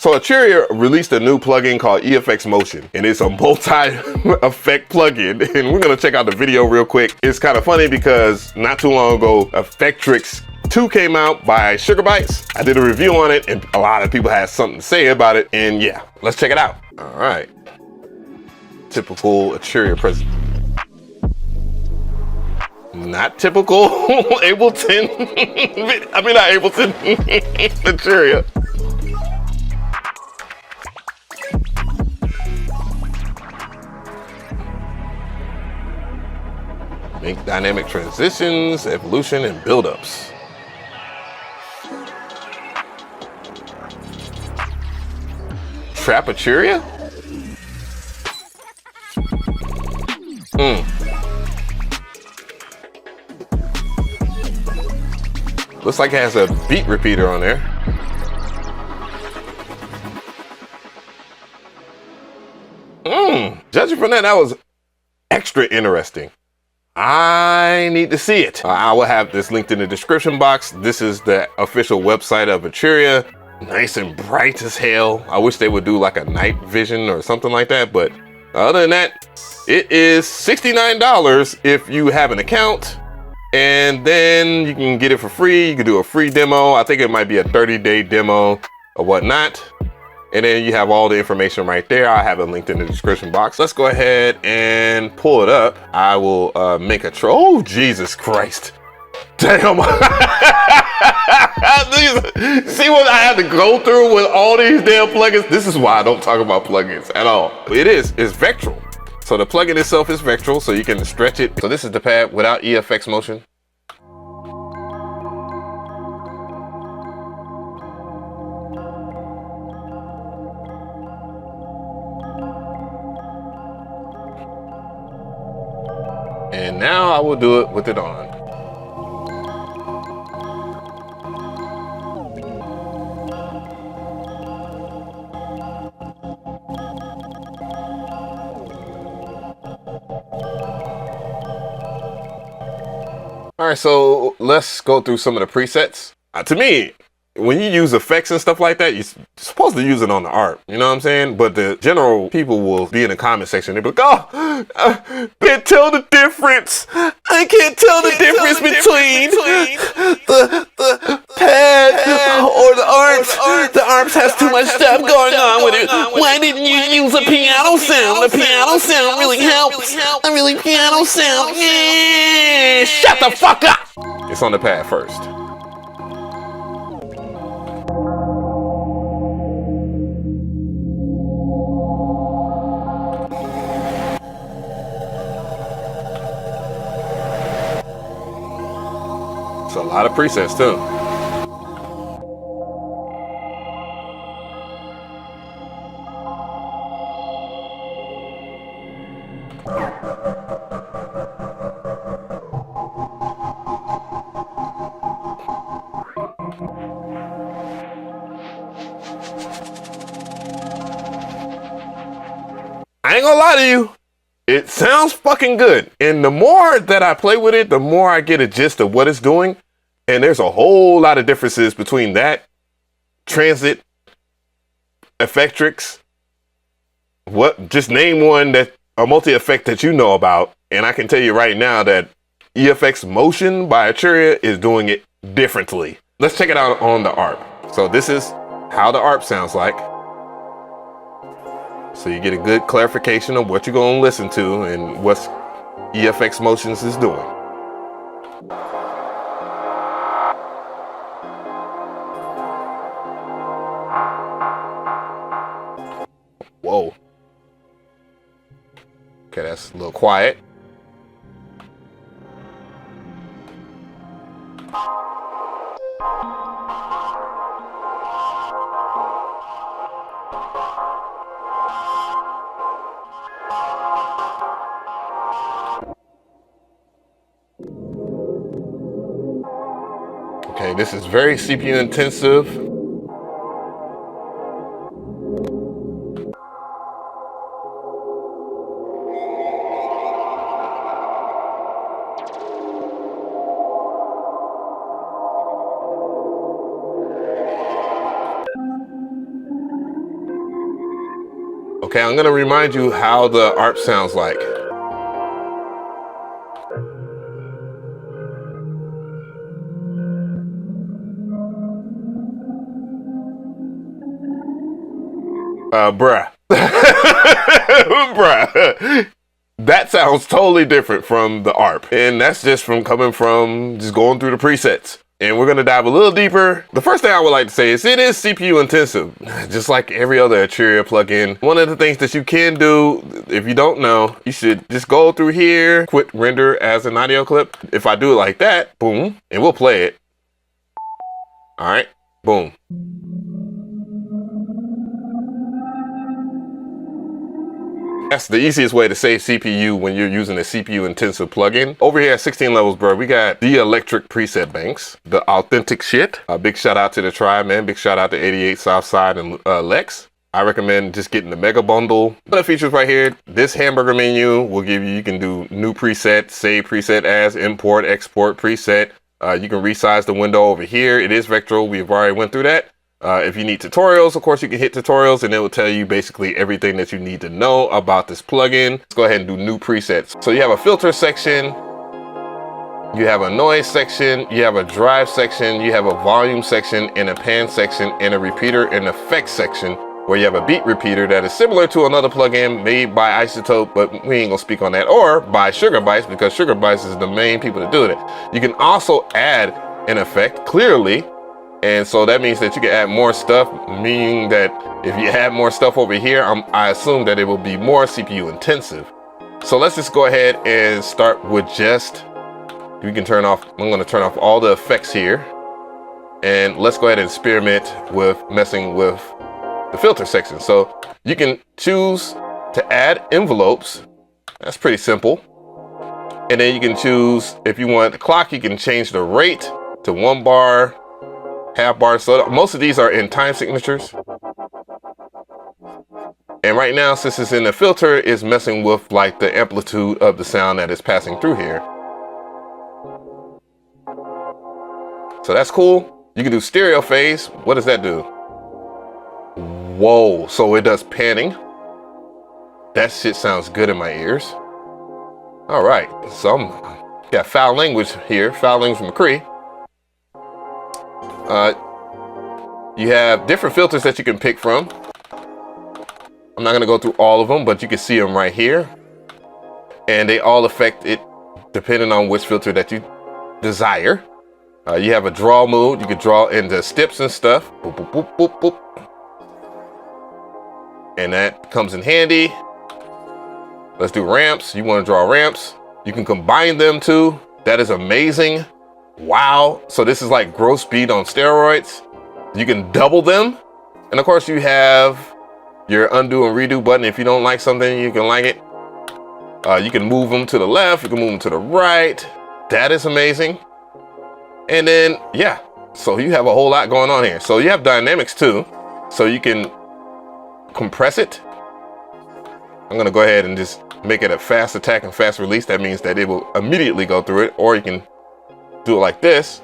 So Arturia released a new plugin called Efx Motion, and it's a multi-effect plugin, and we're gonna check out the video real quick. It's kind of funny because not too long ago, Effectrix 2 came out by Sugar Bytes. I did a review on it, and a lot of people had something to say about it, and yeah, let's check it out. All right. Typical Arturia present. Not typical Ableton. I mean, not Ableton. Arturia. Make dynamic transitions, evolution, and buildups. Trap Arturia? Looks like it has a beat repeater on there. Judging from that, that was extra interesting. I need to see it. I will have this linked in the description box. This is the official website of Arturia. Nice and bright as hell. I wish they would do like a night vision or something like that, but other than that, it is $69 if you have an account, and then you can get it for free. You can do a free demo. I think it might be a 30-day demo or whatnot. And then you have all the information right there. I have it linked in the description box. Let's go ahead and pull it up. I will make a oh, Jesus Christ. Damn. See what I have to go through with all these damn plugins? This is why I don't talk about plugins at all. It's Vectral. So the plugin itself is Vectral, so you can stretch it. So this is the pad without Efx Motion. And now I will do it with it on. All right, so let's go through some of the presets. To me, when you use effects and stuff like that, you're supposed to use it on the art, you know what I'm saying? But the general people will be in the comment section, they'll be like, oh, can't tell the difference. I can't tell the difference between the pad or the arps. The arps has too much stuff going on with it. Why didn't you use a piano sound? The piano sound really helps. A really piano sound. Yeah. Shut the fuck up. It's on the pad first. A lot of presets too. I ain't gonna lie to you. It sounds fucking good. And the more that I play with it, the more I get a gist of what it's doing. And there's a whole lot of differences between that, Transit, Effectrix. Just name one a multi-effect that you know about. And I can tell you right now that Efx Motion by Arturia is doing it differently. Let's check it out on the ARP. So this is how the ARP sounds like. So you get a good clarification of what you're gonna listen to and what Efx Motions is doing. Whoa. Okay, that's a little quiet. Okay, this is very CPU intensive. Okay, I'm gonna remind you how the ARP sounds like. Bruh. Bruh. That sounds totally different from the ARP. And that's just from coming from just going through the presets. And we're gonna dive a little deeper. The first thing I would like to say is it is CPU intensive, just like every other Arturia plugin. One of the things that you can do, if you don't know, you should just go through here, quit render as an audio clip. If I do it like that, boom, and we'll play it. All right, boom. That's the easiest way to save CPU when you're using a CPU intensive plugin. Over here at 16 levels, bro, we got the electric preset banks, the authentic shit. A big shout out to the tribe, man. Big shout out to 88 Southside and Lex. I recommend just getting the mega bundle. Other features right here, this hamburger menu will give you, you can do new preset, save preset as, import, export preset. You can resize the window over here. It is vectoral, we've already went through that. If you need tutorials, of course, you can hit tutorials and it will tell you basically everything that you need to know about this plugin. Let's go ahead and do new presets. So you have a filter section, you have a noise section, you have a drive section, you have a volume section and a pan section and a repeater and effects section where you have a beat repeater that is similar to another plugin made by Isotope, but we ain't gonna speak on that, or by Sugar Bytes, because Sugar Bytes is the main people to do it. You can also add an effect clearly. And so that means that you can add more stuff, meaning that if you add more stuff over here, I assume that it will be more CPU intensive. So let's just go ahead and start with just, we can turn off, I'm gonna turn off all the effects here. And let's go ahead and experiment with messing with the filter section. So you can choose to add envelopes. That's pretty simple. And then you can choose, if you want the clock, you can change the rate to 1 bar, half bar. So most of these are in time signatures. And right now, since it's in the filter, it's messing with like the amplitude of the sound that is passing through here. So that's cool. You can do stereo phase. What does that do? Whoa, so it does panning. That shit sounds good in my ears. All right, so got foul language here, foul language from Mcree. You have different filters that you can pick from. I'm not gonna go through all of them, but you can see them right here. And they all affect it depending on which filter that you desire. You have a draw mode. You can draw into steps and stuff. Boop, boop, boop, boop, boop. And that comes in handy. Let's do ramps. You wanna draw ramps. You can combine them too. That is amazing. Wow, so this is like growth speed on steroids. You can double them. And of course you have your undo and redo button. If you don't like something, you can like it. You can move them to the left, you can move them to the right. That is amazing. And then, yeah, so you have a whole lot going on here. So you have dynamics too. So you can compress it. I'm gonna go ahead and just make it a fast attack and fast release. That means that it will immediately go through it, or you can do it like this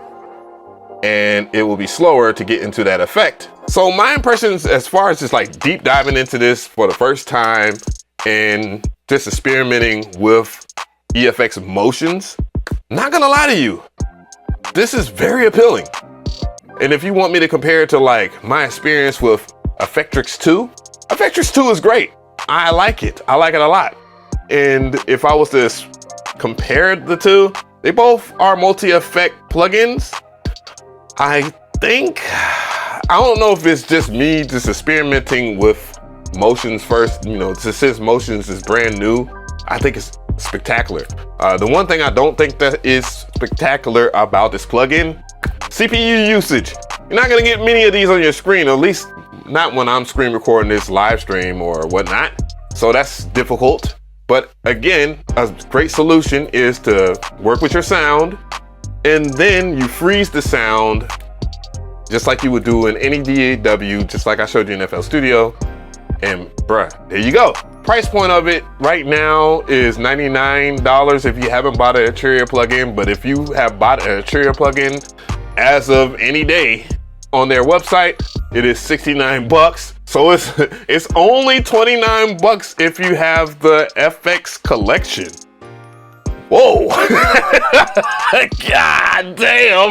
and it will be slower to get into that effect. So my impressions as far as just like deep diving into this for the first time and just experimenting with Efx Motions, not gonna lie to you, this is very appealing. And if you want me to compare it to like my experience with Effectrix 2, Effectrix 2 is great. I like it a lot. And if I was to compare the two, they both are multi-effect plugins. I don't know if it's just me just experimenting with Motions first, you know, since Motions is brand new, I think it's spectacular. The one thing I don't think that is spectacular about this plugin, CPU usage. You're not gonna get many of these on your screen, at least not when I'm screen recording this live stream or whatnot. So that's difficult. But again, a great solution is to work with your sound and then you freeze the sound just like you would do in any DAW, just like I showed you in FL Studio. And bruh, there you go. Price point of it right now is $99 if you haven't bought an Arturia plugin. But if you have bought an Arturia plugin as of any day on their website, it is 69 bucks. So it's only 29 bucks if you have the FX collection. Whoa. God damn.